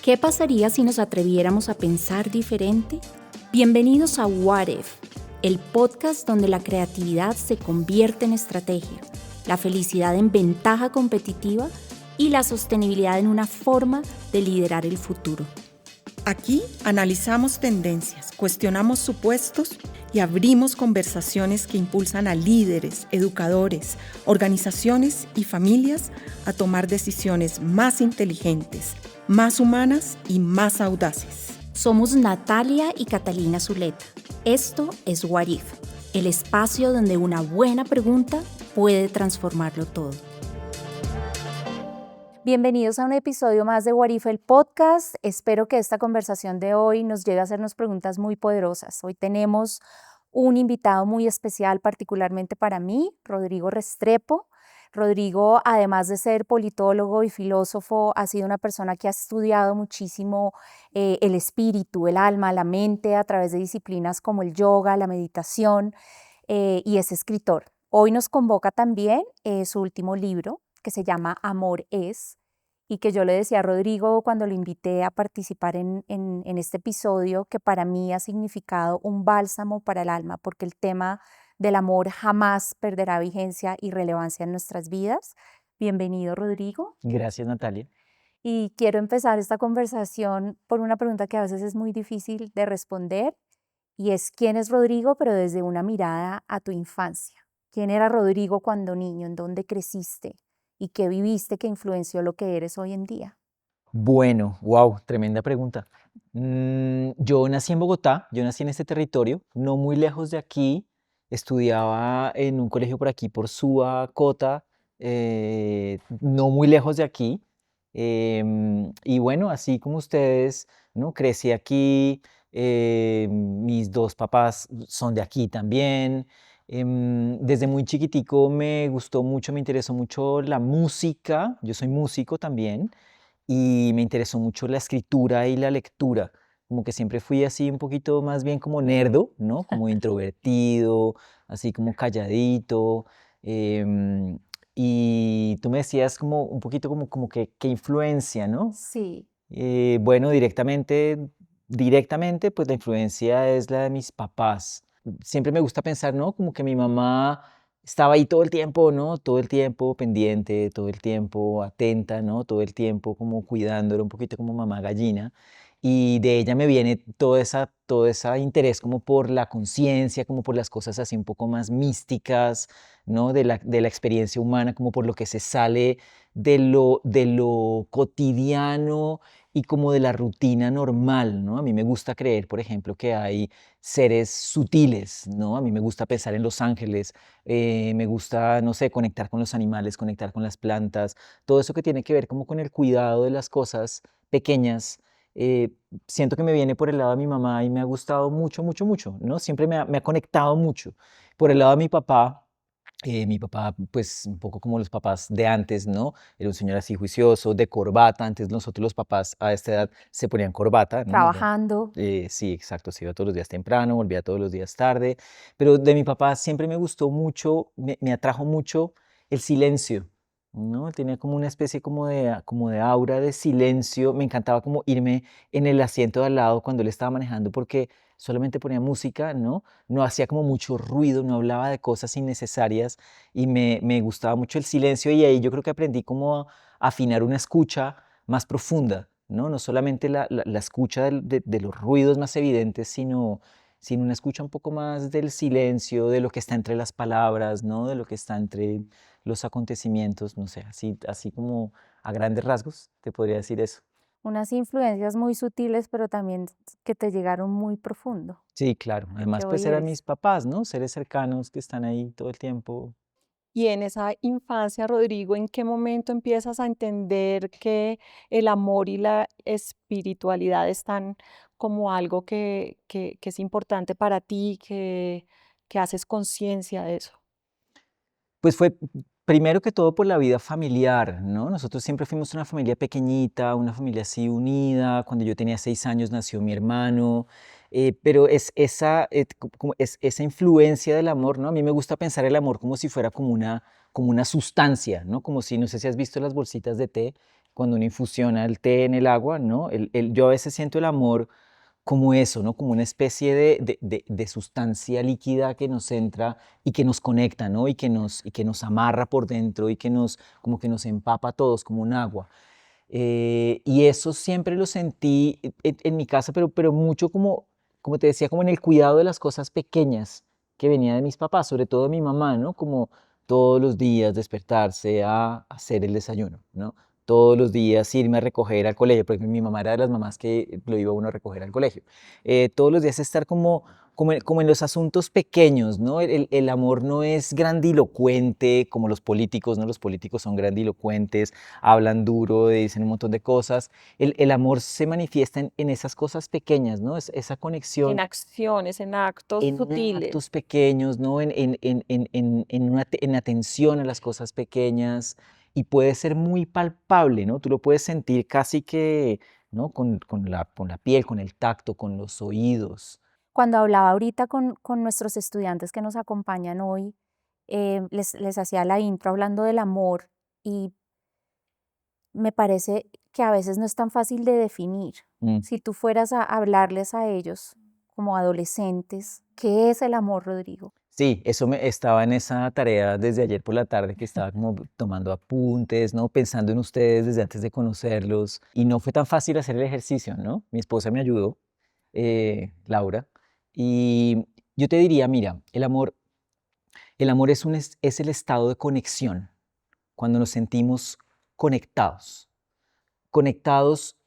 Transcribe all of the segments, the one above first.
¿Qué pasaría si nos atreviéramos a pensar diferente? Bienvenidos a What If, el podcast donde la creatividad se convierte en estrategia, la felicidad en ventaja competitiva y la sostenibilidad en una forma de liderar el futuro. Aquí analizamos tendencias, cuestionamos supuestos y abrimos conversaciones que impulsan a líderes, educadores, organizaciones y familias a tomar decisiones más inteligentes, más humanas y más audaces. Somos Natalia y Catalina Zuleta. Esto es What If, el espacio donde una buena pregunta puede transformarlo todo. Bienvenidos a un episodio más de What If, el podcast. Espero que esta conversación de hoy nos lleve a hacernos preguntas muy poderosas. Hoy tenemos un invitado muy especial, particularmente para mí, Rodrigo Restrepo. Rodrigo, además de ser politólogo y filósofo, ha sido una persona que ha estudiado muchísimo el espíritu, el alma, la mente a través de disciplinas como el yoga, la meditación y es escritor. Hoy nos convoca también su último libro, que se llama Amor es, y que yo le decía a Rodrigo cuando lo invité a participar en este episodio, que para mí ha significado un bálsamo para el alma, porque el tema del amor jamás perderá vigencia y relevancia en nuestras vidas. Bienvenido, Rodrigo. Gracias, Natalia. Y quiero empezar esta conversación por una pregunta que a veces es muy difícil de responder, y es ¿quién es Rodrigo? Pero desde una mirada a tu infancia. ¿Quién era Rodrigo cuando niño? ¿En dónde creciste? ¿Y qué viviste que influenció lo que eres hoy en día? Bueno, wow, tremenda pregunta. Yo nací en Bogotá, yo nací en este territorio, no muy lejos de aquí. Estudiaba en un colegio por aquí, por Suba, Cota, no muy lejos de aquí. Y bueno, así como ustedes, ¿no? Crecí aquí, mis dos papás son de aquí también. Desde muy chiquitico me gustó mucho, me interesó mucho la música, yo soy músico también, y me interesó mucho la escritura y la lectura. Como que siempre fui así un poquito más bien como nerdo, ¿no? Como introvertido, así como calladito. em, y tú me decías como un poquito como que qué influencia, ¿no? Sí. Bueno, directamente, pues la influencia es la de mis papás. Siempre me gusta pensar, ¿no? Como que mi mamá estaba ahí todo el tiempo, ¿no? Todo el tiempo pendiente, todo el tiempo atenta, ¿no? Todo el tiempo como cuidándolo, un poquito como mamá gallina. Y de ella me viene todo ese interés como por la conciencia, como por las cosas así un poco más místicas, ¿no? De la experiencia humana, como por lo que se sale de lo cotidiano y como de la rutina normal, ¿no? A mí me gusta creer, por ejemplo, que hay seres sutiles, ¿no? A mí me gusta pensar en los ángeles, me gusta, no sé, conectar con los animales, conectar con las plantas, todo eso que tiene que ver como con el cuidado de las cosas pequeñas. eh, Siento que me viene por el lado de mi mamá y me ha gustado mucho, mucho, mucho, ¿no? Siempre me ha conectado mucho. Por el lado de mi papá, pues un poco como los papás de antes, ¿no? Era un señor así juicioso, de corbata. Antes nosotros los papás a esta edad se ponían corbata, ¿no? Trabajando. Sí, exacto, se iba todos los días temprano, volvía todos los días tarde. Pero de mi papá siempre me gustó mucho, me atrajo mucho el silencio, ¿no? Tenía como una especie como de aura de silencio. Me encantaba como irme en el asiento de al lado cuando él estaba manejando porque solamente ponía música, ¿no? No hacía como mucho ruido, no hablaba de cosas innecesarias y me gustaba mucho el silencio y ahí yo creo que aprendí como a afinar una escucha más profunda, ¿no? No solamente la escucha de los ruidos más evidentes, sino una escucha un poco más del silencio, de lo que está entre las palabras, ¿no? De lo que está entre los acontecimientos, no sé, así como a grandes rasgos te podría decir eso. Unas influencias muy sutiles, pero también que te llegaron muy profundo Sí, claro. a lo que Además, hoy pues eran eres. mis papás, ¿no? Seres cercanos que están ahí todo el tiempo. Y en esa infancia, Rodrigo, ¿en qué momento empiezas a entender que el amor y la espiritualidad están como algo que es importante para ti, que haces conciencia de eso? Pues fue primero que todo por la vida familiar, ¿no? Nosotros siempre fuimos una familia pequeñita, una familia así unida. Cuando yo tenía 6 años nació mi hermano, pero es esa influencia del amor, ¿no? A mí me gusta pensar el amor como si fuera como una sustancia, ¿no? Como si, no sé si has visto las bolsitas de té, cuando uno infusiona el té en el agua, ¿no? Yo a veces siento el amor como eso, ¿no? Como una especie de sustancia líquida que nos entra y que nos conecta, ¿no? Y que nos amarra por dentro y como que nos empapa a todos como un agua. Y eso siempre lo sentí en mi casa, pero mucho como te decía, como en el cuidado de las cosas pequeñas que venía de mis papás, sobre todo de mi mamá, ¿no? Como todos los días despertarse a hacer el desayuno, ¿no? Todos los días irme a recoger al colegio, porque mi mamá era de las mamás que lo iba uno a recoger al colegio. Todos los días estar como en los asuntos pequeños, ¿no? El amor no es grandilocuente como los políticos, ¿no? Los políticos son grandilocuentes, hablan duro, dicen un montón de cosas. El amor se manifiesta en esas cosas pequeñas, ¿no? Esa En conexión acciones, en actos en sutiles. actos pequeños, ¿no? En atención a las cosas pequeñas y puede ser muy palpable, ¿no? Tú lo puedes sentir casi que, ¿no? Con la piel, con el tacto, con los oídos. Cuando hablaba ahorita con nuestros estudiantes que nos acompañan hoy, les hacía la intro hablando del amor y me parece que a veces no es tan fácil de definir. Mm. Si tú fueras a hablarles a ellos como adolescentes, ¿qué es el amor, Rodrigo? Sí, estaba en esa tarea desde ayer por la tarde que estaba como tomando apuntes, ¿no? Pensando en ustedes desde antes de conocerlos y no fue tan fácil hacer el ejercicio, ¿no? Mi esposa me ayudó, Laura, y yo te diría, mira, el amor es el estado de conexión, cuando nos sentimos conectados, conectados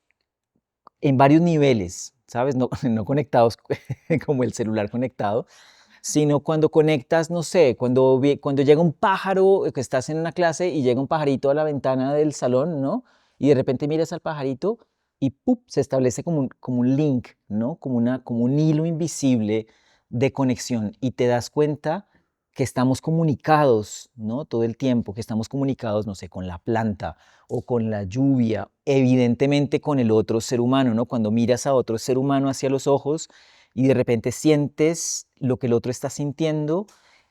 en varios niveles, ¿sabes? No, no conectados como el celular conectado, sino cuando conectas, no sé, cuando llega un pájaro, que estás en una clase y llega un pajarito a la ventana del salón, ¿no? Y de repente miras al pajarito y ¡pup! Se establece como un link, ¿no? Como un hilo invisible de conexión y te das cuenta que estamos comunicados, ¿no? Todo el tiempo, que estamos comunicados, no sé, con la planta o con la lluvia, evidentemente con el otro ser humano, ¿no? Cuando miras a otro ser humano hacia los ojos, y de repente sientes lo que el otro está sintiendo,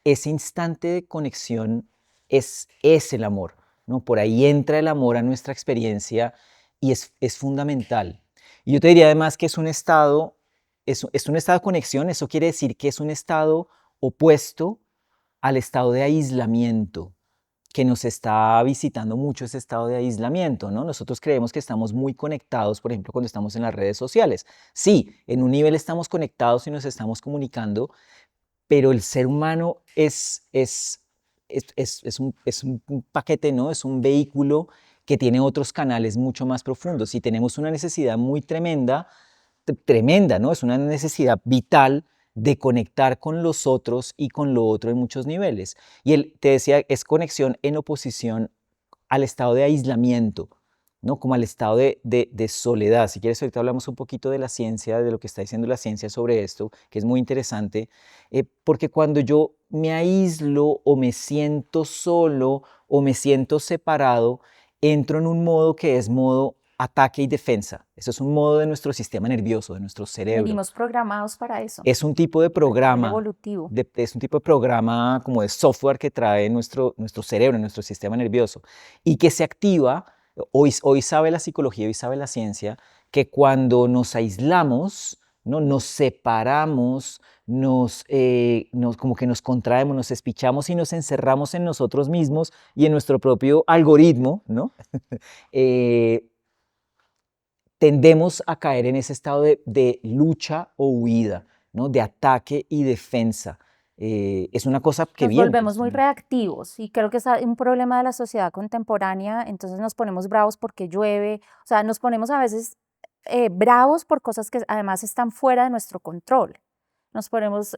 ese instante de conexión es el amor, ¿no? Por ahí entra el amor a nuestra experiencia y es fundamental. Y yo te diría además que es un estado de conexión, eso quiere decir que es un estado opuesto al estado de aislamiento que nos está visitando mucho ese estado de aislamiento, ¿no? Nosotros creemos que estamos muy conectados, por ejemplo, cuando estamos en las redes sociales. Sí, en un nivel estamos conectados y nos estamos comunicando, pero el ser humano es un paquete, ¿no? Es un vehículo que tiene otros canales mucho más profundos y tenemos una necesidad muy tremenda, tremenda, ¿no? Es una necesidad vital de conectar con los otros y con lo otro en muchos niveles. Y él te decía, es conexión en oposición al estado de aislamiento, ¿no? Como al estado de soledad. Si quieres, ahorita hablamos un poquito de la ciencia, de lo que está diciendo la ciencia sobre esto, que es muy interesante, porque cuando yo me aíslo o me siento solo o me siento separado, entro en un modo que es modo ataque y defensa. Eso es un modo de nuestro sistema nervioso, de nuestro cerebro. Venimos programados para eso, Es un tipo de a nivel programa, evolutivo. es un tipo de programa como de software que trae nuestro cerebro, nuestro sistema nervioso, y que se activa, hoy sabe la psicología, hoy sabe la ciencia, que cuando nos aislamos, ¿no? Nos separamos, como que nos contraemos, nos espichamos y nos encerramos en nosotros mismos y en nuestro propio algoritmo, ¿no? Eh, tendemos a caer en ese estado de lucha o huida, ¿no? De ataque y defensa. Es una cosa que Nos viene. volvemos muy reactivos y creo que es un problema de la sociedad contemporánea, entonces nos ponemos bravos porque llueve, o sea, nos ponemos a veces bravos por cosas que además están fuera de nuestro control. Nos ponemos,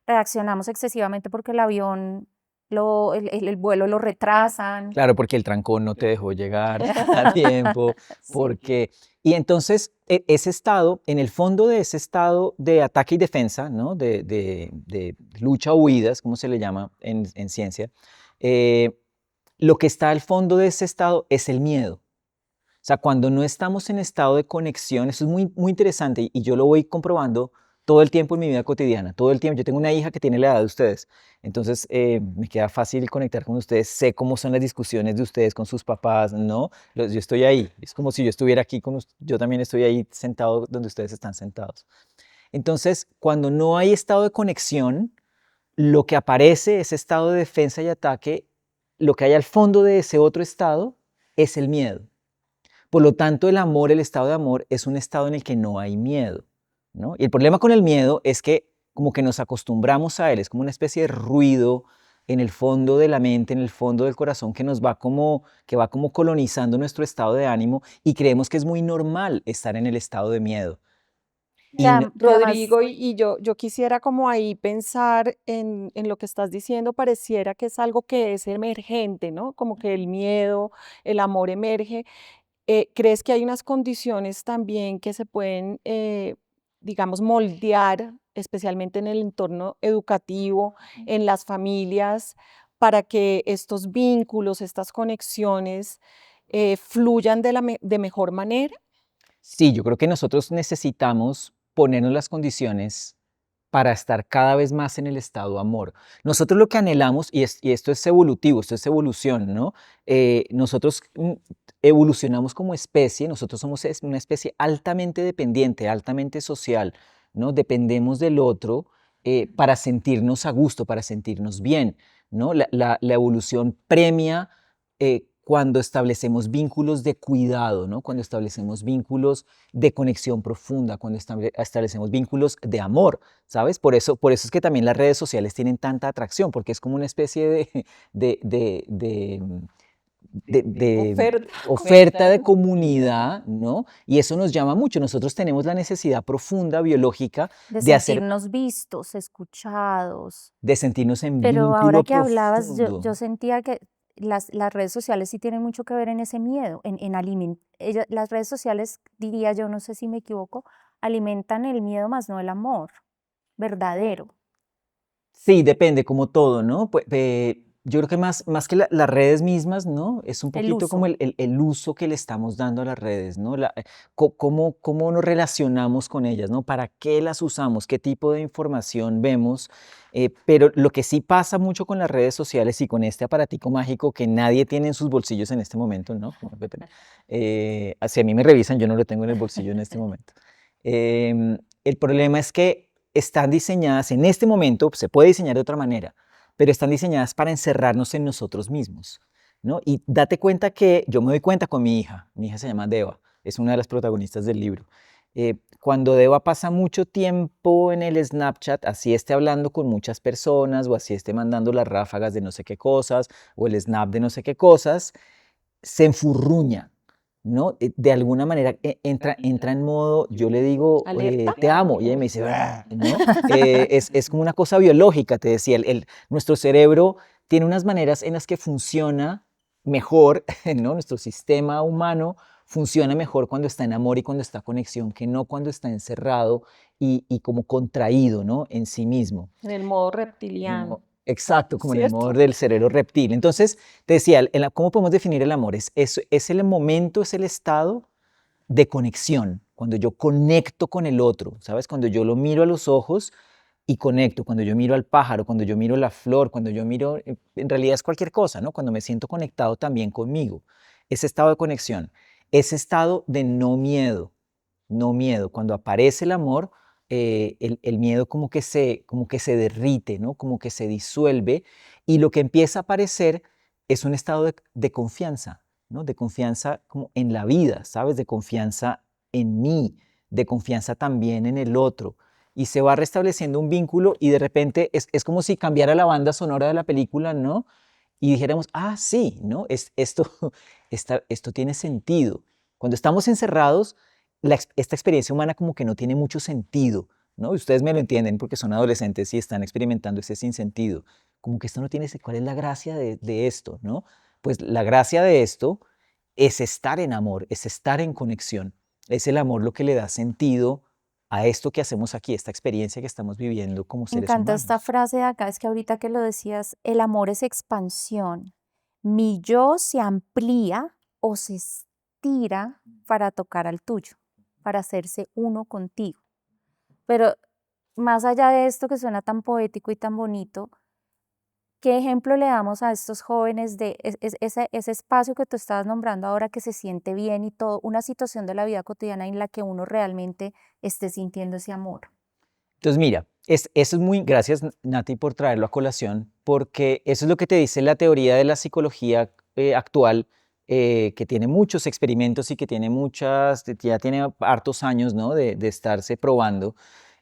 reaccionamos excesivamente porque el avión, el vuelo lo retrasan. Claro, porque el trancón no te dejó llegar a tiempo, Sí. porque... Y entonces, ese estado, en el fondo de ese estado de ataque y defensa, ¿no? De lucha o huidas, como se le llama en ciencia, eh, lo que está al fondo de ese estado es el miedo. O sea, cuando no estamos en estado de conexión, eso es muy, muy interesante y yo lo voy comprobando todo el tiempo en mi vida cotidiana, todo el tiempo. Yo tengo una hija que tiene la edad de ustedes, entonces me queda fácil conectar con ustedes, sé cómo son las discusiones de ustedes con sus papás, ¿no? Yo estoy ahí, es como si yo estuviera aquí yo también estoy ahí sentado donde ustedes están sentados. Entonces, cuando no hay estado de conexión, lo que aparece, ese estado de defensa y ataque, lo que hay al fondo de ese otro estado es el miedo. Por lo tanto, el amor, el estado de amor, es un estado en el que no hay miedo, ¿no? Y el problema con el miedo es que como que nos acostumbramos a él, es como una especie de ruido en el fondo de la mente, en el fondo del corazón que va como colonizando nuestro estado de ánimo y creemos que es muy normal estar en el estado de miedo. Que además, Rodrigo, y yo quisiera como ahí pensar en lo que estás diciendo, pareciera que es algo que es emergente, ¿no? Como que el miedo, el amor emerge. ¿Crees que hay unas condiciones también que se pueden, digamos, moldear, especialmente en el entorno educativo, en las familias, para que estos vínculos, estas conexiones, fluyan de mejor manera? Sí, yo creo que nosotros necesitamos ponernos las condiciones para estar cada vez más en el estado de amor. Nosotros lo que anhelamos, y esto es evolutivo, esto es evolución, ¿no? Nosotros evolucionamos como especie, nosotros somos una especie altamente dependiente, altamente social, ¿no? Dependemos del otro para sentirnos a gusto, para sentirnos bien, ¿no? La evolución premia cuando establecemos vínculos de cuidado, ¿no? Cuando establecemos vínculos de conexión profunda, cuando establecemos vínculos de amor, ¿sabes? Por eso es que también las redes sociales tienen tanta atracción, porque es como una especie de, de, de, de Oferta, oferta de comunidad, ¿no? Y eso nos llama mucho. Nosotros tenemos la necesidad profunda biológica de de hacer, sentirnos vistos, escuchados. de sentirnos en Pero ahora vínculo que hablabas, profundo. yo sentía que las redes sociales sí tienen mucho que ver en ese miedo, en alimentar. Las redes sociales, diría yo, no sé si me equivoco, alimentan el miedo más no el amor verdadero, Sí, depende, como todo, ¿no? Yo creo que más que las redes mismas, ¿no? Es un el poquito como uso. el uso que le estamos dando a las redes, ¿no? Cómo nos relacionamos con ellas, ¿no? ¿Para qué las usamos? ¿Qué tipo de información vemos? Pero lo que sí pasa mucho con las redes sociales y con este aparatico mágico que nadie tiene en sus bolsillos en este momento, ¿no? Como Pepe, si a mí me revisan, yo no lo tengo en el bolsillo en este momento. El problema es que están diseñadas en este momento, se puede diseñar de otra manera, pero están diseñadas para encerrarnos en nosotros mismos, ¿no? Y date cuenta que yo me doy cuenta con mi hija se llama Deva, es una de las protagonistas del libro. Cuando Deva pasa mucho tiempo en el Snapchat, así esté hablando con muchas personas o así esté mandando las ráfagas de no sé qué cosas o el snap de no sé qué cosas, se enfurruña, ¿no? De alguna manera entra en modo, yo le digo, ¿alerta? te amo, y ella me dice, "Ah", ¿no? Es como una cosa biológica, te decía, nuestro cerebro tiene unas maneras en las que funciona mejor, ¿no? Nuestro sistema humano funciona mejor cuando está en amor y cuando está en conexión, que no cuando está encerrado y como contraído, ¿no? En sí mismo. En el modo reptiliano, Exacto, como en el modo ¿cierto? del cerebro reptil. Entonces, te decía, ¿cómo podemos definir el amor? Es el momento, es el estado de conexión, cuando yo conecto con el otro, ¿sabes? Cuando yo lo miro a los ojos y conecto, cuando yo miro al pájaro, cuando yo miro la flor, cuando yo miro, en realidad es cualquier cosa, ¿no? Cuando me siento conectado también conmigo. Ese estado de conexión, ese estado de no miedo, no miedo. Cuando aparece el amor, el miedo como que se derrite, ¿no? Como que se disuelve y lo que empieza a aparecer es un estado de confianza, ¿no? De confianza como en la vida, ¿sabes? De confianza en mí, de confianza también en el otro. Y se va restableciendo un vínculo y de repente es como si cambiara la banda sonora de la película, ¿no? Y dijéramos, ah, sí, ¿no? Esto tiene sentido. Cuando estamos encerrados, esta experiencia humana como que no tiene mucho sentido, ¿no? Y ustedes me lo entienden porque son adolescentes y están experimentando ese sinsentido. Como que esto no tiene, ¿cuál es la gracia de esto, no? Pues la gracia de esto es estar en amor, es estar en conexión. Es el amor lo que le da sentido a esto que hacemos aquí, esta experiencia que estamos viviendo como Me seres encanta esta humanos. frase de acá, es que ahorita que lo decías, el amor es expansión. Mi yo se amplía o se estira para tocar al tuyo, para hacerse uno contigo. Pero más allá de esto que suena tan poético y tan bonito, ¿qué ejemplo le damos a estos jóvenes de ese espacio que tú estabas nombrando ahora que se siente bien y todo, una situación de la vida cotidiana en la que uno realmente esté sintiendo ese amor? Entonces, mira, eso es muy, gracias Nati por traerlo a colación, porque eso es lo que te dice la teoría de la psicología actual, que tiene muchos experimentos y que tiene ya tiene hartos años, ¿no? de estarse probando.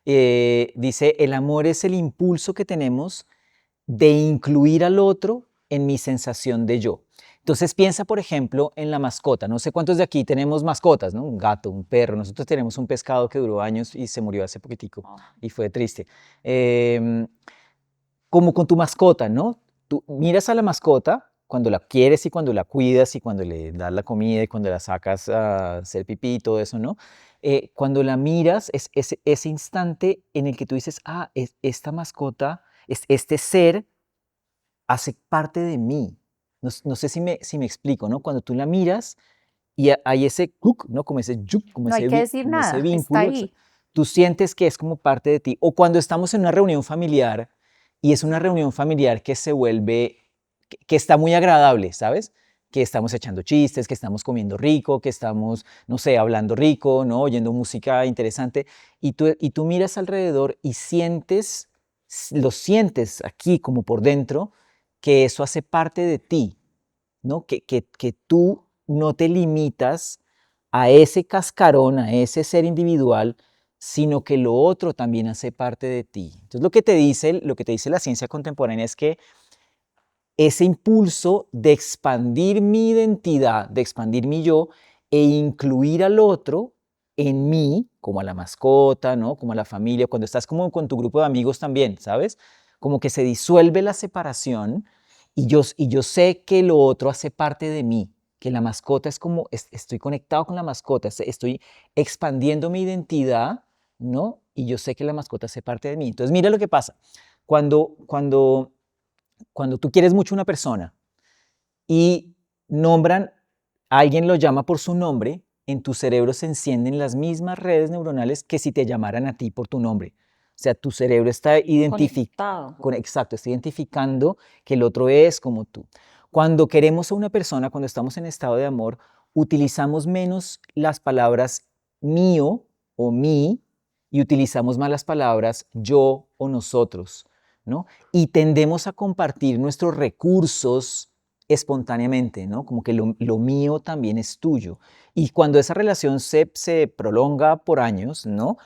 Dice, el amor es el impulso que tenemos de incluir al otro en mi sensación de yo. Entonces piensa, por ejemplo, en la mascota. No sé cuántos de aquí tenemos mascotas, ¿no? Un gato, un perro. Nosotros tenemos un pescado que duró años y se murió hace poquitico y fue triste. Em, Como con tu mascota, ¿no? Tú miras a la mascota cuando la quieres y cuando la cuidas y cuando le das la comida y cuando la sacas a hacer pipí y todo eso, ¿no? Cuando la miras, es ese instante en el que tú dices, esta mascota, este ser hace parte de mí. No sé si me explico, ¿no? Cuando tú la miras y hay ese hook, ¿no? Como ese yuk, No hay que decir como ese nada, está vínculo, ahí. tú sientes que es como parte de ti. O cuando estamos en una reunión familiar y es una reunión familiar que se vuelve, que está muy agradable, ¿sabes? Que estamos echando chistes, que estamos comiendo rico, que estamos, no sé, hablando rico, ¿no? Oyendo música interesante. Y tú miras alrededor y lo sientes aquí como por dentro, que eso hace parte de ti, ¿no? Que tú no te limitas a ese cascarón, a ese ser individual, sino que lo otro también hace parte de ti. Entonces lo que te dice la ciencia contemporánea es que ese impulso de expandir mi identidad, de expandir mi yo e incluir al otro en mí, como a la mascota, ¿no? Como a la familia, cuando estás como con tu grupo de amigos también, ¿sabes? Como que se disuelve la separación y yo sé que lo otro hace parte de mí, que la mascota es como, estoy conectado con la mascota, estoy expandiendo mi identidad, ¿no? Y yo sé que la mascota hace parte de mí. Entonces, mira lo que pasa. Cuando tú quieres mucho a una persona y alguien lo llama por su nombre, en tu cerebro se encienden las mismas redes neuronales que si te llamaran a ti por tu nombre. O sea, tu cerebro está Conectado. exacto, está identificando que el otro es como tú. Cuando queremos a una persona, cuando estamos en estado de amor, utilizamos menos las palabras mío o mí y utilizamos más las palabras yo o nosotros, ¿no? Y tendemos a compartir nuestros recursos espontáneamente, ¿no? Como que lo mío también es tuyo. Y cuando esa relación se prolonga por años, ¿no?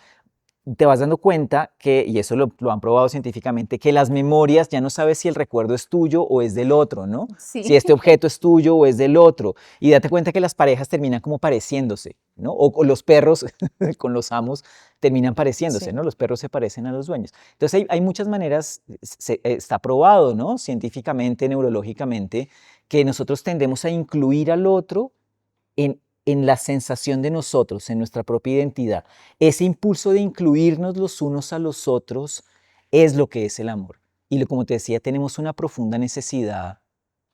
Te vas dando cuenta que, y eso lo han probado científicamente, que las memorias ya no sabes si el recuerdo es tuyo o es del otro, ¿no? Si Sí. este objeto es tuyo o es del otro. Y date cuenta que las parejas terminan como pareciéndose, ¿no? O los perros con los amos terminan pareciéndose, Sí. ¿no? Los perros se parecen a los dueños. Entonces hay muchas maneras, está probado, ¿no? Científicamente, neurológicamente, que nosotros tendemos a incluir al otro en la sensación de nosotros, en nuestra propia identidad. Ese impulso de incluirnos los unos a los otros es lo que es el amor. Y como te decía, tenemos una profunda necesidad,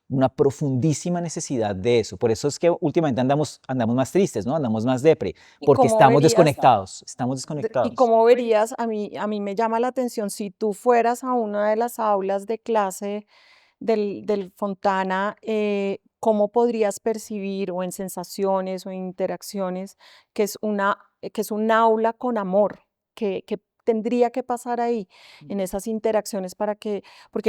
una profundísima necesidad de eso. Por eso es que últimamente andamos más tristes, ¿no? Andamos más depre, ¿Y porque cómo verías, estamos y desconectados. cómo verías, a mí me llama la atención, si tú fueras a una de las aulas de clase del Fontana, ¿cómo podrías percibir o en sensaciones o en interacciones que es un aula con amor? Que tendría que pasar ahí, en esas interacciones porque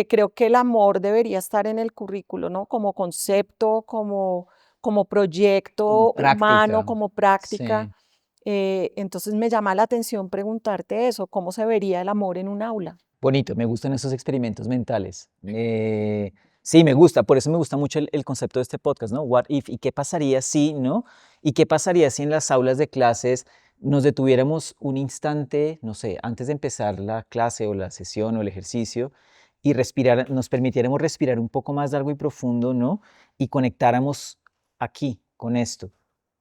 creo que el amor debería estar en el currículo, ¿no? Como concepto, como Como proyecto humano, práctica. como práctica. Sí. Entonces me llama la atención preguntarte eso, ¿cómo se vería el amor en un aula? Bonito, me gustan esos experimentos mentales. Sí, me gusta, por eso me gusta mucho el concepto de este podcast, ¿no? What if, ¿y qué pasaría si, no? ¿Y qué pasaría si en las aulas de clases nos detuviéramos un instante, no sé, antes de empezar la clase o la sesión o el ejercicio y nos permitiéramos respirar un poco más largo y profundo, ¿no? Y conectáramos aquí con esto,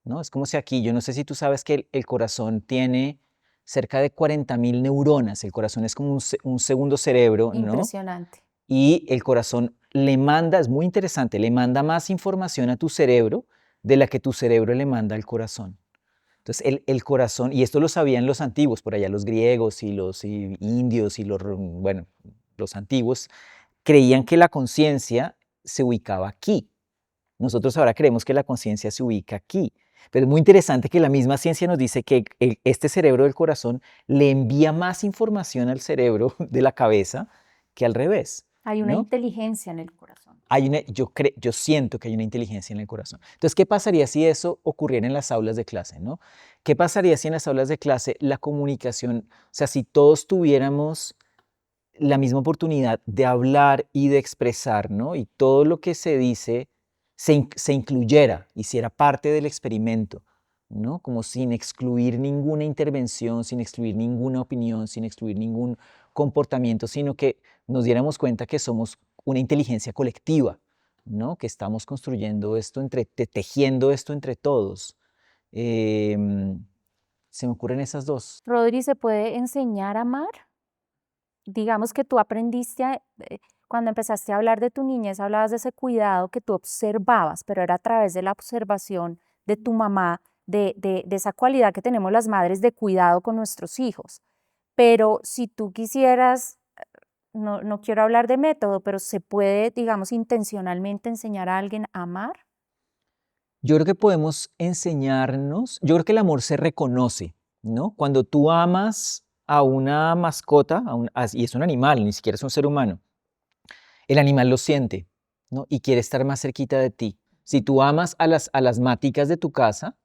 ¿no? Es como si aquí, yo no sé si tú sabes que el corazón tiene cerca de 40.000 neuronas. El corazón es como un segundo cerebro, ¿no? Impresionante. Y el corazón es muy interesante, le manda más información a tu cerebro de la que tu cerebro le manda al corazón. Entonces el corazón, y esto lo sabían los antiguos, por allá los griegos y los indios y bueno, los antiguos, creían que la conciencia se ubicaba aquí. Nosotros ahora creemos que la conciencia se ubica aquí. Pero es muy interesante que la misma ciencia nos dice que este cerebro del corazón le envía más información al cerebro de la cabeza que al revés, Hay una ¿no? inteligencia en el corazón. Yo siento que hay una inteligencia en el corazón. Entonces, ¿qué pasaría si eso ocurriera en las aulas de clase, no? ¿Qué pasaría si en las aulas de clase la comunicación, o sea, si todos tuviéramos la misma oportunidad de hablar y de expresar, ¿no? Y todo lo que se dice se incluyera, hiciera parte del experimento, ¿no? Como sin excluir ninguna intervención, sin excluir ninguna opinión, sin excluir ningún comportamiento, sino que nos diéramos cuenta que somos una inteligencia colectiva, ¿no? Que estamos construyendo esto tejiendo esto entre todos. Se me ocurren esas dos. Rodri, ¿se puede enseñar a amar? Digamos que tú aprendiste, cuando empezaste a hablar de tu niñez, hablabas de ese cuidado que tú observabas, pero era a través de la observación de tu mamá, de esa cualidad que tenemos las madres de cuidado con nuestros hijos. Pero si tú quisieras, no quiero hablar de método, pero ¿se puede, digamos, intencionalmente enseñar a alguien a amar? Yo creo que podemos enseñarnos, yo creo que el amor se reconoce, ¿no? Cuando tú amas a una mascota, y es un animal, ni siquiera es un ser humano, el animal lo siente, ¿no? Y quiere estar más cerquita de ti. Si tú amas a las maticas de tu casa,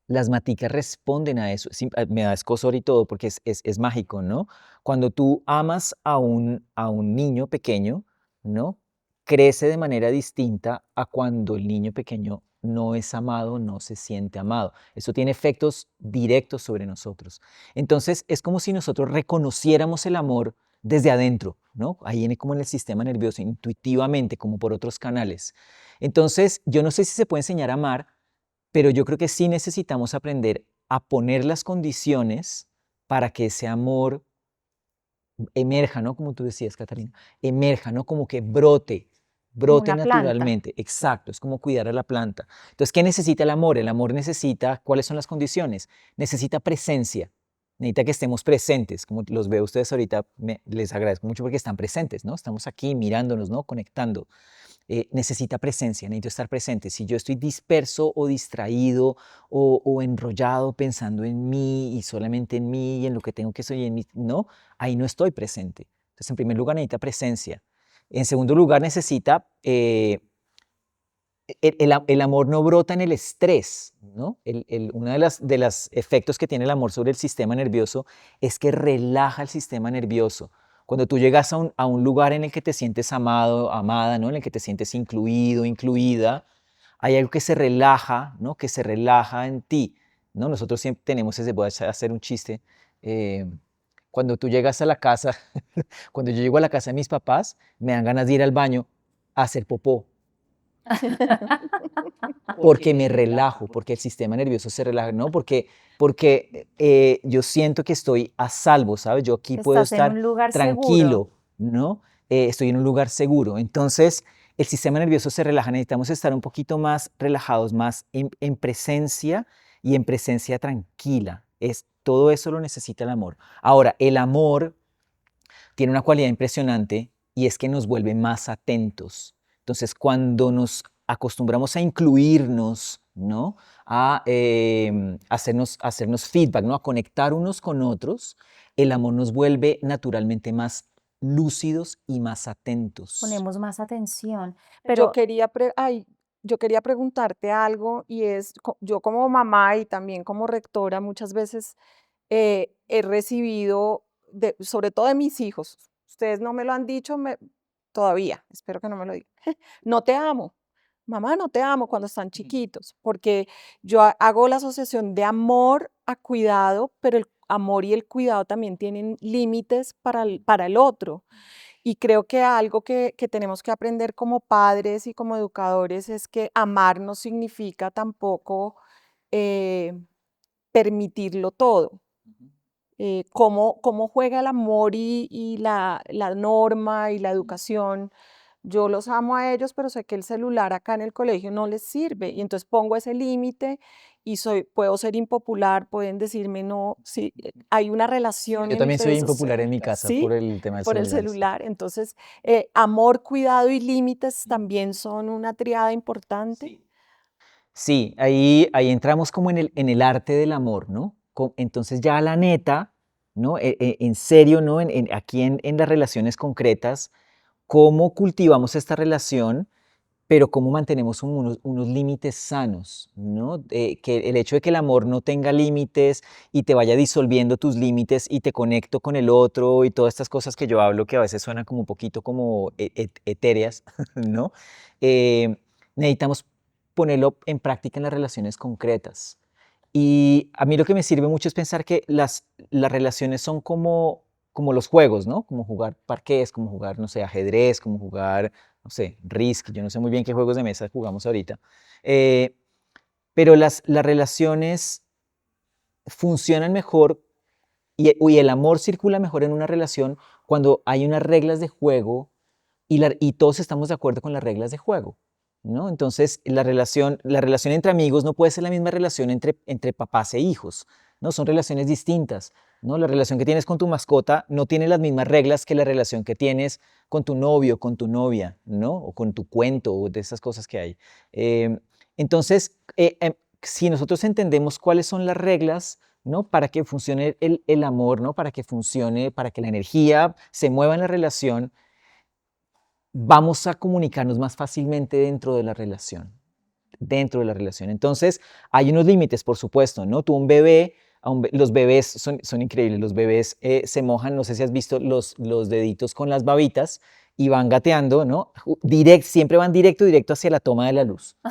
las maticas responden a eso. Me da escozor y todo porque es mágico, ¿no? Cuando tú amas a un niño pequeño, ¿no? Crece de manera distinta a cuando el niño pequeño no es amado, no se siente amado. Eso tiene efectos directos sobre nosotros. Entonces, es como si nosotros reconociéramos el amor desde adentro, ¿no? Ahí viene como en el sistema nervioso, intuitivamente, como por otros canales. Entonces, yo no sé si se puede enseñar a amar, pero yo creo que sí necesitamos aprender a poner las condiciones para que ese amor emerja, ¿no? Como tú decías, Catalina, emerja, ¿no? Como que Como brote una planta. naturalmente. Exacto, es como cuidar a la planta. Entonces, ¿qué necesita el amor? El amor necesita, ¿cuáles son las condiciones? Necesita presencia. Necesita que estemos presentes, como los veo ustedes ahorita, les agradezco mucho porque están presentes, ¿no? Estamos aquí mirándonos, ¿no? Conectando. Necesita presencia, necesito estar presente. Si yo estoy disperso o distraído o enrollado pensando en mí y solamente en mí y en lo que tengo que soy en mí, no, ahí no estoy presente. Entonces, en primer lugar, necesita presencia. En segundo lugar, necesita, el amor no brota en el estrés, ¿no? Uno de los efectos que tiene el amor sobre el sistema nervioso es que relaja el sistema nervioso. Cuando tú llegas a un lugar en el que te sientes amado, amada, ¿no? En el que te sientes incluido, incluida, hay algo que se relaja, ¿no? Que se relaja en ti, ¿no? Nosotros siempre tenemos ese, voy a hacer un chiste, eh, cuando tú llegas a la casa, cuando yo llego a la casa de mis papás, me dan ganas de ir al baño a hacer popó, porque me relajo, porque el sistema nervioso se relaja, ¿no? Porque yo siento que estoy a salvo, ¿sabes? Yo aquí Que puedo estás en estar un lugar seguro. tranquilo, ¿no? Estoy en un lugar seguro. Entonces, el sistema nervioso se relaja. Necesitamos estar un poquito más relajados, más en presencia y en presencia tranquila. Todo eso lo necesita el amor. Ahora, el amor tiene una cualidad impresionante y es que nos vuelve más atentos. Entonces, cuando nos acostumbramos a incluirnos, ¿no? A hacernos feedback, ¿no? A conectar unos con otros, el amor nos vuelve naturalmente más lúcidos y más atentos. Ponemos más atención. Yo Pero quería, yo quería preguntarte algo y es, yo como mamá y también como rectora muchas veces he recibido, sobre todo de mis hijos, ustedes no me lo han dicho todavía, espero que no me lo digan, no te amo, mamá, no te amo cuando están chiquitos, porque yo hago la asociación de amor a cuidado, pero el amor y el cuidado también tienen límites para el otro. Y creo que algo que tenemos que aprender como padres y como educadores es que amar no significa tampoco eh, permitirlo todo. Cómo juega el amor y la norma y la educación. Yo los amo a ellos, pero sé que el celular acá en el colegio no les sirve y entonces pongo ese límite y puedo ser impopular, pueden decirme no, sí, hay una relación Yo también entre soy esos, impopular en mi casa ¿sí? por el tema del Por el celular. Sí. celular. Entonces, amor, cuidado y límites también son una triada importante. Sí, ahí entramos como en el arte del amor, ¿no? Entonces ya la neta, ¿no? En serio, ¿no? Aquí en las relaciones concretas, cómo cultivamos esta relación, pero cómo mantenemos unos límites sanos, ¿no? Que el hecho de que el amor no tenga límites y te vaya disolviendo tus límites y te conecto con el otro y todas estas cosas que yo hablo que a veces suenan como un poquito como etéreas, ¿no? Eh, Necesitamos ponerlo en práctica en las relaciones concretas. Y a mí lo que me sirve mucho es pensar que las relaciones son como los juegos, ¿no? Como jugar parqués, como jugar, no sé, ajedrez, como jugar, no sé, Risk, yo no sé muy bien qué juegos de mesa jugamos ahorita. Eh, pero las relaciones funcionan mejor y el amor circula mejor en una relación cuando hay unas reglas de juego y todos estamos de acuerdo con las reglas de juego, ¿no? Entonces, la relación entre amigos no puede ser la misma relación entre papás e hijos, ¿no? Son relaciones distintas, ¿no? La relación que tienes con tu mascota no tiene las mismas reglas que la relación que tienes con tu novio, con tu novia, ¿no? O con tu cuento, o de esas cosas que hay. Entonces, si nosotros entendemos cuáles son las reglas, ¿no? Para que funcione el amor, ¿no? Para que funcione, para que la energía se mueva en la relación, vamos a comunicarnos más fácilmente dentro de la relación, dentro de la relación. Entonces, hay unos límites, por supuesto, ¿no? Tú un bebé, los bebés son increíbles, los bebés se mojan, no sé si has visto los deditos con las babitas y van gateando, ¿no? Siempre van directo hacia la toma de la luz, ¿no?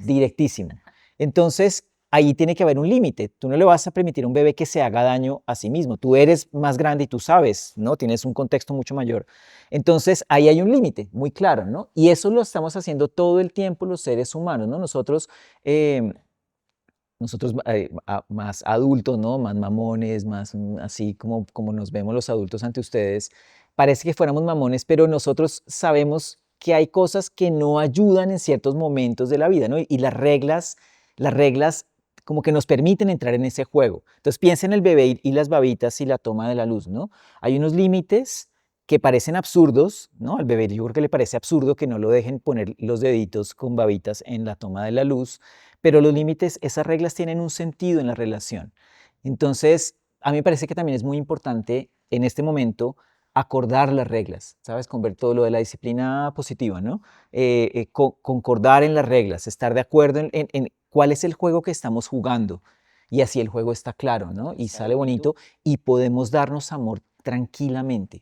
Directísimo. Entonces, ahí tiene que haber un límite. Tú no le vas a permitir a un bebé que se haga daño a sí mismo. Tú eres más grande y tú sabes, ¿no? Tienes un contexto mucho mayor. Entonces, ahí hay un límite muy claro, ¿no? Y eso lo estamos haciendo todo el tiempo los seres humanos, ¿no? Nosotros más adultos, ¿no? Más mamones, más así como nos vemos los adultos ante ustedes, parece que fuéramos mamones, pero nosotros sabemos que hay cosas que no ayudan en ciertos momentos de la vida, ¿no? Y las reglas como que nos permiten entrar en ese juego. Entonces piensa en el bebé y las babitas y la toma de la luz, ¿no? Hay unos límites que parecen absurdos, ¿no? Al bebé yo creo que le parece absurdo que no lo dejen poner los deditos con babitas en la toma de la luz, pero los límites, esas reglas tienen un sentido en la relación. Entonces, a mí me parece que también es muy importante en este momento acordar las reglas, ¿sabes? Con ver todo lo de la disciplina positiva, ¿no? Concordar en las reglas, estar de acuerdo en cuál es el juego que estamos jugando. Y así el juego está claro, ¿no? Y sale bonito y podemos darnos amor tranquilamente,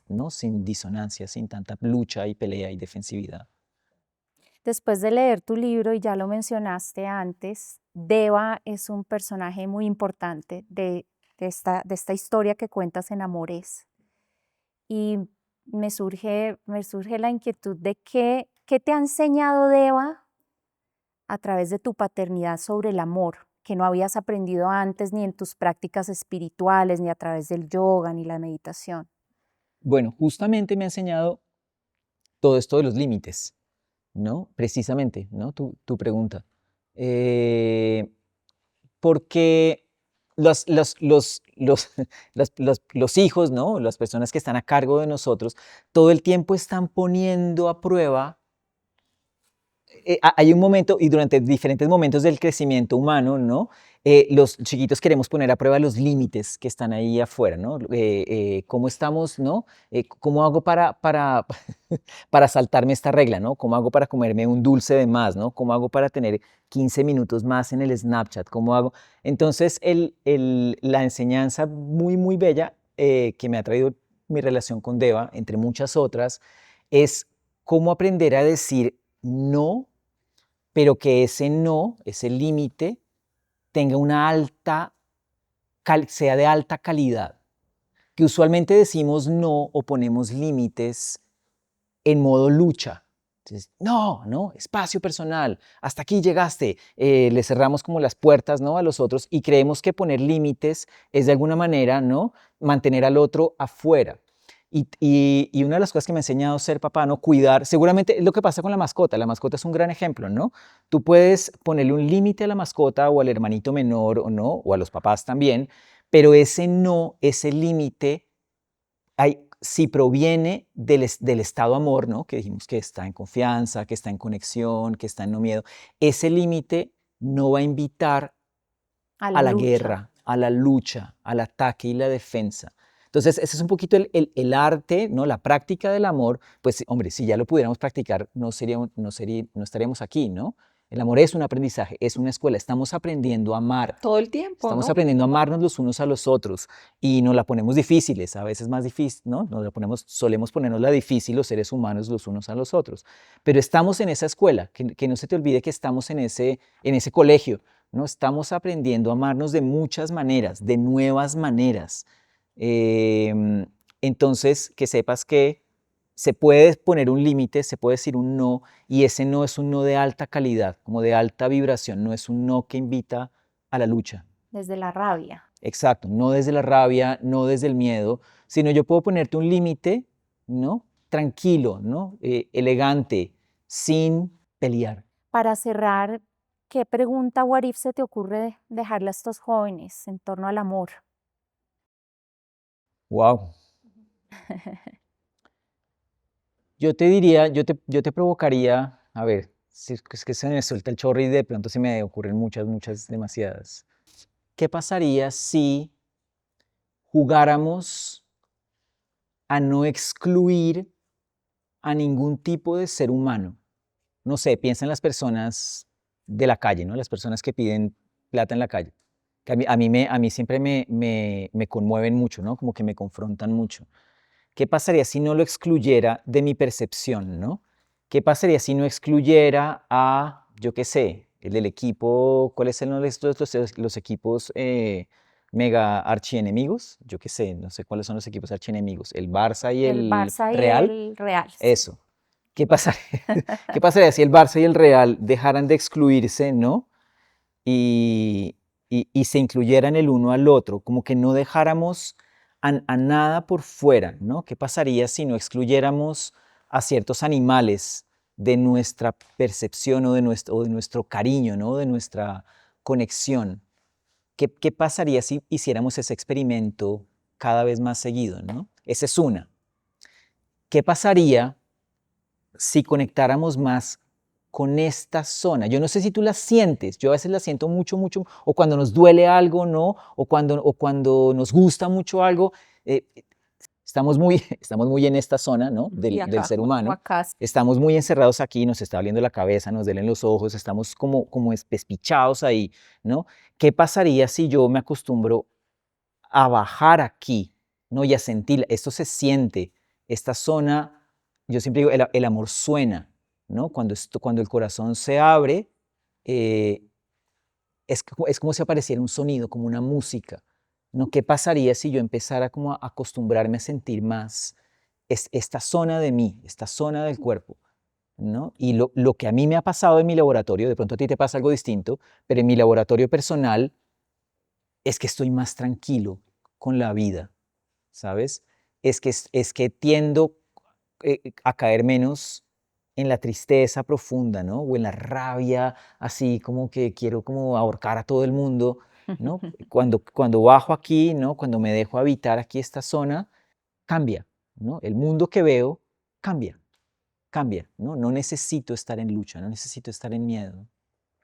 ¿no? Sin disonancia, sin tanta lucha y pelea y defensividad. Después de leer tu libro, y ya lo mencionaste antes, Deva es un personaje muy importante de esta historia que cuentas en Amores. Y me surge la inquietud de qué te ha enseñado Deva a través de tu paternidad sobre el amor, que no habías aprendido antes ni en tus prácticas espirituales, ni a través del yoga, ni la meditación. Bueno, justamente me ha enseñado todo esto de los límites, ¿no? Precisamente, ¿no? Tu pregunta. Eh, Porque los hijos, ¿no? Las personas que están a cargo de nosotros, todo el tiempo están poniendo a prueba. Hay un momento, y durante diferentes momentos del crecimiento humano, ¿no? Los chiquitos queremos poner a prueba los límites que están ahí afuera, ¿no? ¿Cómo estamos, no? ¿Cómo hago para saltarme esta regla, ¿no? ¿Cómo hago para comerme un dulce de más, ¿no? ¿Cómo hago para tener 15 minutos más en el Snapchat? ¿Cómo hago? Entonces, la enseñanza muy, muy bella que me ha traído mi relación con Deva, entre muchas otras, es cómo aprender a decir no, pero que ese no, ese límite, tenga sea de alta calidad. Que usualmente decimos no o ponemos límites en modo lucha. Entonces, no, no, espacio personal, hasta aquí llegaste. Le cerramos como las puertas, ¿no? A los otros y creemos que poner límites es de alguna manera, ¿no? Mantener al otro afuera. Y una de las cosas que me ha enseñado ser papá, ¿no? Cuidar, seguramente es lo que pasa con la mascota es un gran ejemplo, ¿no? Tú puedes ponerle un límite a la mascota o al hermanito menor o no, o a los papás también, pero ese no, ese límite, si proviene del estado amor, ¿no? Que dijimos que está en confianza, que está en conexión, que está en no miedo, ese límite no va a invitar A a la la lucha. guerra, a la lucha, al ataque y la defensa. Entonces, ese es un poquito el arte, ¿no? La práctica del amor. Pues, hombre, si ya lo pudiéramos practicar, no estaríamos aquí, ¿no? El amor es un aprendizaje, es una escuela. Estamos aprendiendo a amar. Todo el tiempo, Estamos ¿no? aprendiendo a amarnos los unos a los otros y nos la ponemos difíciles, a veces más difícil, ¿no? Solemos ponernos la difícil los seres humanos los unos a los otros. Pero estamos en esa escuela, que no se te olvide que estamos en ese colegio, ¿no? Estamos aprendiendo a amarnos de muchas maneras, de nuevas maneras. Entonces, que sepas que se puede poner un límite, se puede decir un no, y ese no es un no de alta calidad, como de alta vibración, no es un no que invita a la lucha. Desde la rabia. Exacto, no desde la rabia, no desde el miedo, sino yo puedo ponerte un límite, ¿no? Tranquilo, ¿no? Elegante, sin pelear. Para cerrar, ¿qué pregunta, what if, se te ocurre dejarle a estos jóvenes en torno al amor? Wow. Yo te diría, yo te provocaría, a ver, si es que se me suelta el chorro y de pronto se me ocurren muchas, demasiadas. ¿Qué pasaría si jugáramos a no excluir a ningún tipo de ser humano? No sé, piensa en las personas de la calle, ¿no? Las personas que piden plata en la calle. Que a mí siempre me conmueven mucho, ¿no? Como que me confrontan mucho. ¿Qué pasaría si no lo excluyera de mi percepción, ¿no? ¿Qué pasaría si no excluyera a, yo qué sé, el del equipo, ¿cuáles son los equipos mega archienemigos? Yo qué sé, no sé cuáles son los equipos archienemigos. El Barça y El el Barça y Real. el Real, sí. Eso. ¿Qué pasaría, qué pasaría si el Barça y el Real dejaran de excluirse, ¿no? Y se incluyeran el uno al otro, como que no dejáramos a nada por fuera, ¿no? ¿Qué pasaría si no excluyéramos a ciertos animales de nuestra percepción o de nuestro cariño, ¿no? De nuestra conexión? ¿Qué pasaría si hiciéramos ese experimento cada vez más seguido, ¿no? Esa es una. ¿Qué pasaría si conectáramos más con esta zona? Yo no sé si tú la sientes, yo a veces la siento mucho, o cuando nos duele algo, ¿no? O cuando nos gusta mucho algo, eh, estamos muy en esta zona, ¿no? Y Del acá, ser o humano. acá, sí. Estamos muy encerrados aquí, nos está abriendo la cabeza, nos duelen los ojos, estamos como despichados ahí, ¿no? ¿Qué pasaría si yo me acostumbro a bajar aquí, ¿no? Y a sentir, esto se siente, esta zona, yo siempre digo, el amor suena, ¿no? Cuando el corazón se abre, eh, es como si apareciera un sonido, como una música, ¿no? ¿Qué pasaría si yo empezara como a acostumbrarme a sentir más esta zona de mí, esta zona del cuerpo, ¿no? Y lo que a mí me ha pasado en mi laboratorio, de pronto a ti te pasa algo distinto, pero en mi laboratorio personal es que estoy más tranquilo con la vida, ¿sabes? Es que tiendo a caer menos en la tristeza profunda, ¿no? O en la rabia, así como que quiero como ahorcar a todo el mundo, ¿no? Cuando bajo aquí, ¿no? Cuando me dejo habitar aquí esta zona, cambia, ¿no? El mundo que veo cambia, ¿no? No necesito estar en lucha, no necesito estar en miedo.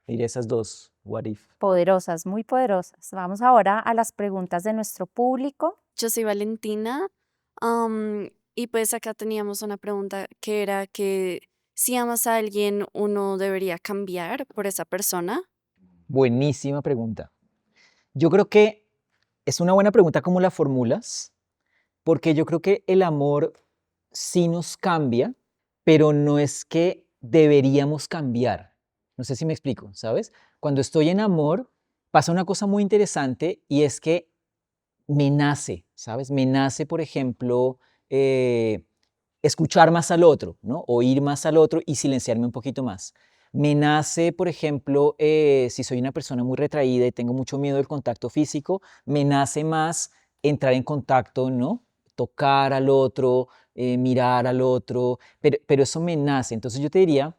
Diría esas dos, what if. Poderosas, muy poderosas. Vamos ahora a las preguntas de nuestro público. Yo soy Valentina, y pues acá teníamos una pregunta que era que si amas a alguien, uno debería cambiar por esa persona. Buenísima pregunta. Yo creo que es una buena pregunta cómo la formulas, porque yo creo que el amor sí nos cambia, pero no es que deberíamos cambiar. No sé si me explico, ¿sabes? Cuando estoy en amor, pasa una cosa muy interesante y es que me nace, ¿sabes? Me nace, por ejemplo, escuchar más al otro, ¿no? Oír más al otro y silenciarme un poquito más. Me nace, por ejemplo, si soy una persona muy retraída y tengo mucho miedo del contacto físico, me nace más entrar en contacto, ¿no? tocar al otro, mirar al otro, pero eso me nace. Entonces yo te diría,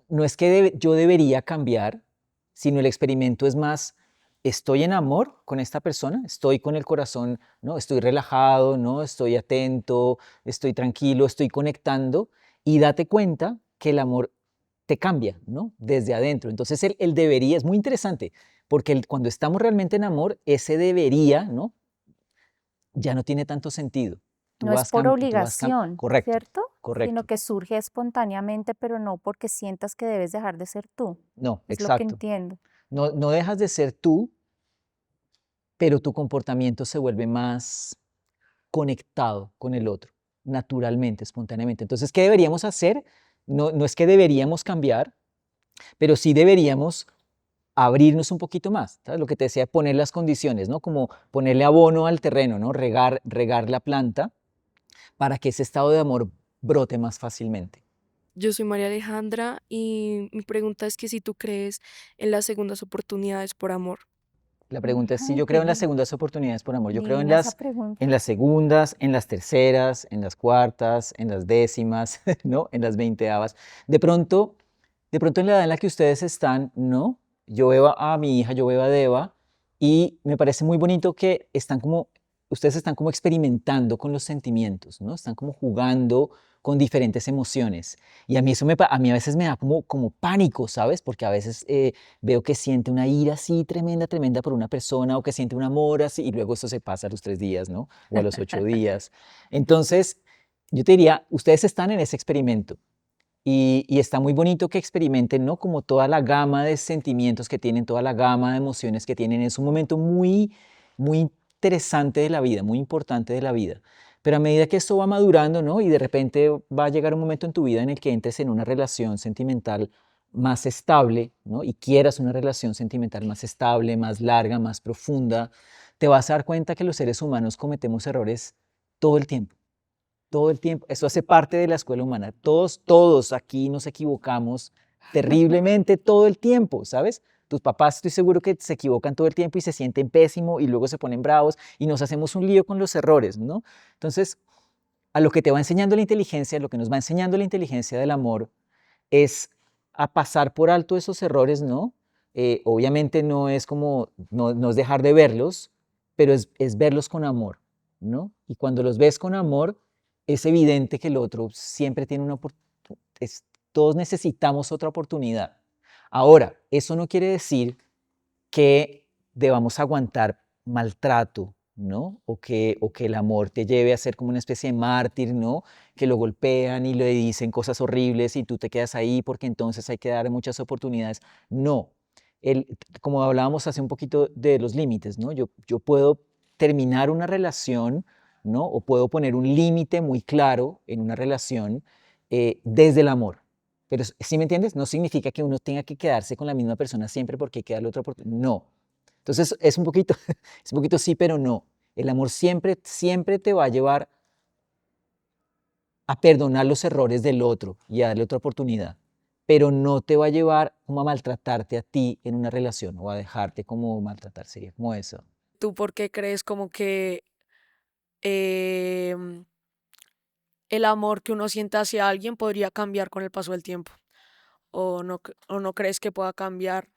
no es que yo debería cambiar, sino el experimento es más, estoy en amor con esta persona, estoy con el corazón, ¿no? Estoy relajado, ¿no? Estoy atento, estoy tranquilo, estoy conectando y date cuenta que el amor te cambia, ¿no? Desde adentro. Entonces el debería es muy interesante, porque cuando estamos realmente en amor, ese debería, ¿no? Ya no tiene tanto sentido. No es por obligación, Correcto, ¿cierto? Sino correcto. que surge espontáneamente, pero no porque sientas que debes dejar de ser tú. No, Es lo que exacto. entiendo. No dejas de ser tú, pero tu comportamiento se vuelve más conectado con el otro, naturalmente, espontáneamente. Entonces, ¿qué deberíamos hacer? No es que deberíamos cambiar, pero sí deberíamos abrirnos un poquito más, ¿sabes? Lo que te decía, poner las condiciones, ¿no? Como ponerle abono al terreno, ¿no? Regar la planta para que ese estado de amor brote más fácilmente. Yo soy María Alejandra y mi pregunta es que si tú crees en las segundas oportunidades por amor. La pregunta es si Ay, yo qué creo en las segundas oportunidades por amor. Yo creo divina esa pregunta. en las segundas, en las terceras, en las cuartas, en las décimas, ¿no? En las veinteavas. De pronto en la edad en la que ustedes están, ¿no? Yo veo a mi hija, yo veo a Deva y me parece muy bonito que ustedes están como experimentando con los sentimientos, ¿no? Están como jugando con diferentes emociones. Y a mí a mí a veces me da como pánico, ¿sabes? Porque a veces veo que siente una ira así tremenda, tremenda por una persona o que siente un amor así y luego eso se pasa a los 3 días, ¿no? O a los 8 días. Entonces, yo te diría, ustedes están en ese experimento y está muy bonito que experimenten, ¿no? Como toda la gama de sentimientos que tienen, toda la gama de emociones que tienen. Es un momento muy, muy interesante de la vida, muy importante de la vida. Pero a medida que esto va madurando, ¿no? Y de repente va a llegar un momento en tu vida en el que entres en una relación sentimental más estable, ¿no? Y quieras una relación sentimental más estable, más larga, más profunda, te vas a dar cuenta que los seres humanos cometemos errores todo el tiempo. Todo el tiempo. Eso hace parte de la escuela humana. Todos aquí nos equivocamos terriblemente todo el tiempo, ¿sabes? Tus papás estoy seguro que se equivocan todo el tiempo y se sienten pésimo y luego se ponen bravos y nos hacemos un lío con los errores, ¿no? Entonces, a lo que te va enseñando la inteligencia, lo que nos va enseñando la inteligencia del amor es a pasar por alto esos errores, ¿no? Obviamente no es como, no es dejar de verlos, pero es verlos con amor, ¿no? Y cuando los ves con amor, es evidente que el otro siempre tiene una oportunidad, todos necesitamos otra oportunidad. Ahora, eso no quiere decir que debamos aguantar maltrato, ¿no? O que el amor te lleve a ser como una especie de mártir, ¿no? Que lo golpean y le dicen cosas horribles y tú te quedas ahí porque entonces hay que dar muchas oportunidades. No. Como hablábamos hace un poquito de los límites, ¿no? Yo puedo terminar una relación, ¿no? O puedo poner un límite muy claro en una relación desde el amor. Pero, ¿sí me entiendes? No significa que uno tenga que quedarse con la misma persona siempre porque hay que darle otra oportunidad. No. Entonces, es un poquito, es un poquito sí, pero no. El amor siempre, siempre te va a llevar a perdonar los errores del otro y a darle otra oportunidad, pero no te va a llevar como a maltratarte a ti en una relación o a dejarte como maltratar, sería como eso. ¿Tú por qué crees como que em, el amor que uno siente hacia alguien podría cambiar con el paso del tiempo? ¿O no crees que pueda cambiar?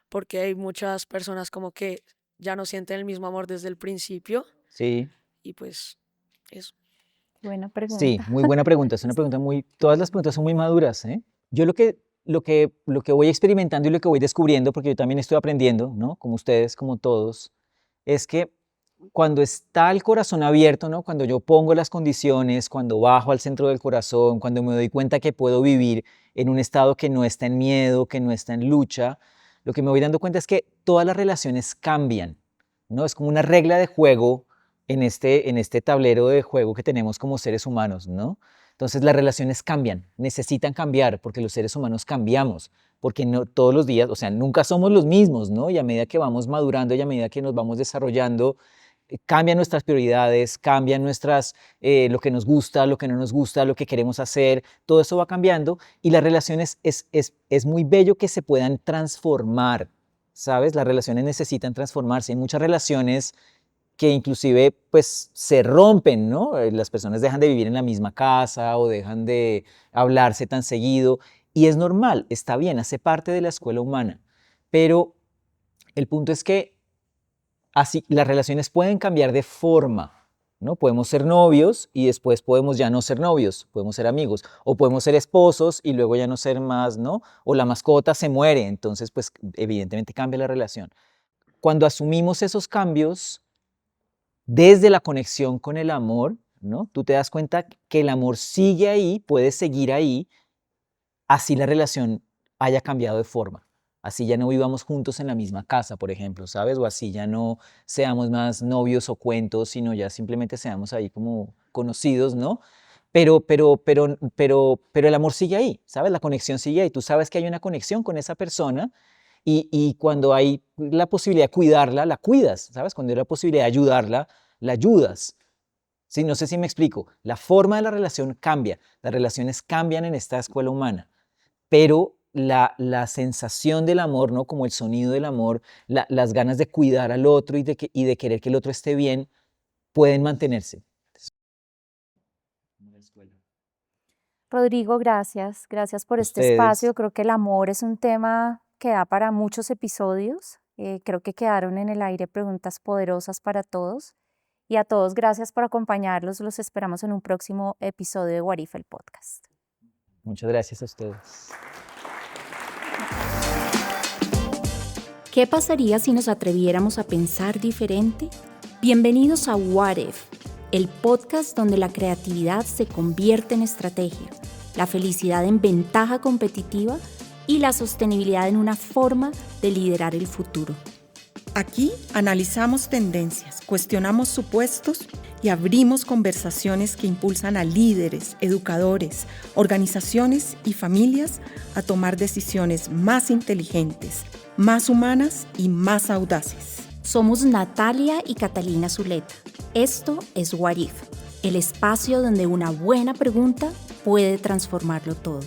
Porque hay muchas personas como que ya no sienten el mismo amor desde el principio Sí, y pues eso. Buena sí, pregunta. muy buena pregunta. Es una pregunta todas las preguntas son muy maduras, ¿eh? Yo lo que voy experimentando y lo que voy descubriendo, porque yo también estoy aprendiendo, ¿no? Como ustedes, como todos, es que cuando está el corazón abierto, ¿no? Cuando yo pongo las condiciones, cuando bajo al centro del corazón, cuando me doy cuenta que puedo vivir en un estado que no está en miedo, que no está en lucha, lo que me voy dando cuenta es que todas las relaciones cambian, ¿no? Es como una regla de juego en este tablero de juego que tenemos como seres humanos, ¿no? Entonces las relaciones cambian, necesitan cambiar porque los seres humanos cambiamos, porque no todos los días, o sea, nunca somos los mismos, ¿no? Y a medida que vamos madurando y a medida que nos vamos desarrollando, cambian nuestras prioridades, cambian lo que nos gusta, lo que no nos gusta, lo que queremos hacer, todo eso va cambiando y las relaciones es muy bello que se puedan transformar, ¿sabes? Las relaciones necesitan transformarse. Hay muchas relaciones que inclusive pues se rompen, ¿no? Las personas dejan de vivir en la misma casa o dejan de hablarse tan seguido y es normal, está bien, hace parte de la escuela humana, pero el punto es que así las relaciones pueden cambiar de forma, ¿no? Podemos ser novios y después podemos ya no ser novios, podemos ser amigos, o podemos ser esposos y luego ya no ser más, ¿no? O la mascota se muere, entonces pues evidentemente cambia la relación. Cuando asumimos esos cambios desde la conexión con el amor, ¿no? Tú te das cuenta que el amor sigue ahí, puede seguir ahí, así la relación haya cambiado de forma. Así ya no vivamos juntos en la misma casa, por ejemplo, ¿sabes? O así ya no seamos más novios o cuentos, sino ya simplemente seamos ahí como conocidos, ¿no? Pero el amor sigue ahí, ¿sabes? La conexión sigue ahí. Tú sabes que hay una conexión con esa persona y cuando hay la posibilidad de cuidarla, la cuidas, ¿sabes? Cuando hay la posibilidad de ayudarla, la ayudas. Sí, no sé si me explico. La forma de la relación cambia. Las relaciones cambian en esta escuela humana, pero la sensación del amor, ¿no? Como el sonido del amor, las ganas de cuidar al otro y de querer que el otro esté bien, pueden mantenerse. Rodrigo, gracias. Gracias por este Ustedes, espacio. Creo que el amor es un tema que da para muchos episodios. Creo que quedaron en el aire preguntas poderosas para todos. Y a todos, gracias por acompañarlos. Los esperamos en un próximo episodio de What If, el podcast. muchas gracias a ustedes. ¿Qué pasaría si nos atreviéramos a pensar diferente? Bienvenidos a What If, el podcast donde la creatividad se convierte en estrategia, la felicidad en ventaja competitiva y la sostenibilidad en una forma de liderar el futuro. Aquí analizamos tendencias, cuestionamos supuestos y abrimos conversaciones que impulsan a líderes, educadores, organizaciones y familias a tomar decisiones más inteligentes, más humanas y más audaces. Somos Natalia y Catalina Zuleta. Esto es What If, el espacio donde una buena pregunta puede transformarlo todo.